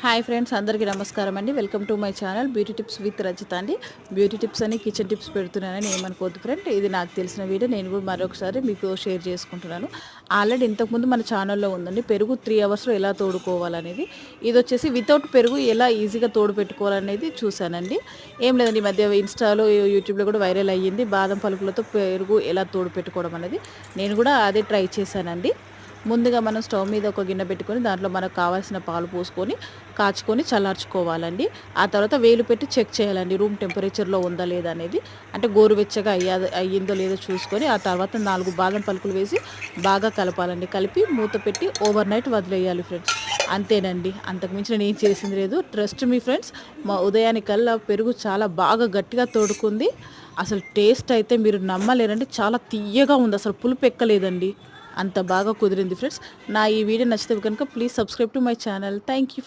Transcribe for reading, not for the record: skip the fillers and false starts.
Hi friends, అందరికీ నమస్కారం అండి. Welcome to my channel beauty tips with Rajitha అండి. బ్యూటీ టిప్స్ అని కిచెన్ టిప్స్ పెడుతున్నానని ఏమనుకోవద్దు ఫ్రెండ్. ఇది నాకు తెలిసిన వీడియో, నేను కూడా మరొకసారి మీకు షేర్ చేసుకుంటున్నాను. ఆల్రెడీ ఇంతకుముందు మన ఛానల్లో ఉందండి, పెరుగు 3 అవర్స్లో ఎలా తోడుకోవాలనేది. ఇది వచ్చేసి వితౌట్ పెరుగు ఎలా ఈజీగా తోడు పెట్టుకోవాలనేది చూశానండి. ఏం లేదండి, ఈ మధ్య ఇన్స్టాలో యూట్యూబ్లో కూడా వైరల్ అయ్యింది, బాదం పలుకులతో పెరుగు ఎలా తోడు పెట్టుకోవడం అనేది. నేను కూడా అదే ట్రై చేశానండి. ముందుగా మనం స్టవ్ మీద ఒక గిన్నె పెట్టుకొని దాంట్లో మనకు కావాల్సిన పాలు పోసుకొని కాచుకొని చల్లార్చుకోవాలండి. ఆ తర్వాత వేలు పెట్టి చెక్ చేయాలండి, రూమ్ టెంపరేచర్లో ఉందా లేదా అనేది. అంటే గోరువెచ్చగా అయ్యిందో లేదో చూసుకొని ఆ తర్వాత 4 బాదం పలుకులు వేసి బాగా కలపాలండి. కలిపి మూత పెట్టి ఓవర్ నైట్ వదిలేయాలి ఫ్రెండ్స్. అంతేనండి, అంతకుమించి నేను ఏం చేసింది లేదు. ట్రస్ట్ మీ ఫ్రెండ్స్, మా ఉదయానికల్లా పెరుగు చాలా బాగా గట్టిగా తోడుకుంది. అసలు టేస్ట్ అయితే మీరు నమ్మలేరండి, చాలా తియ్యగా ఉంది, అసలు పులుపు ఎక్కలేదండి. అంత బాగా కుదిరింది ఫ్రెండ్స్. నా ఈ వీడియో నచ్చితే కనుక please subscribe to my channel. Thank you for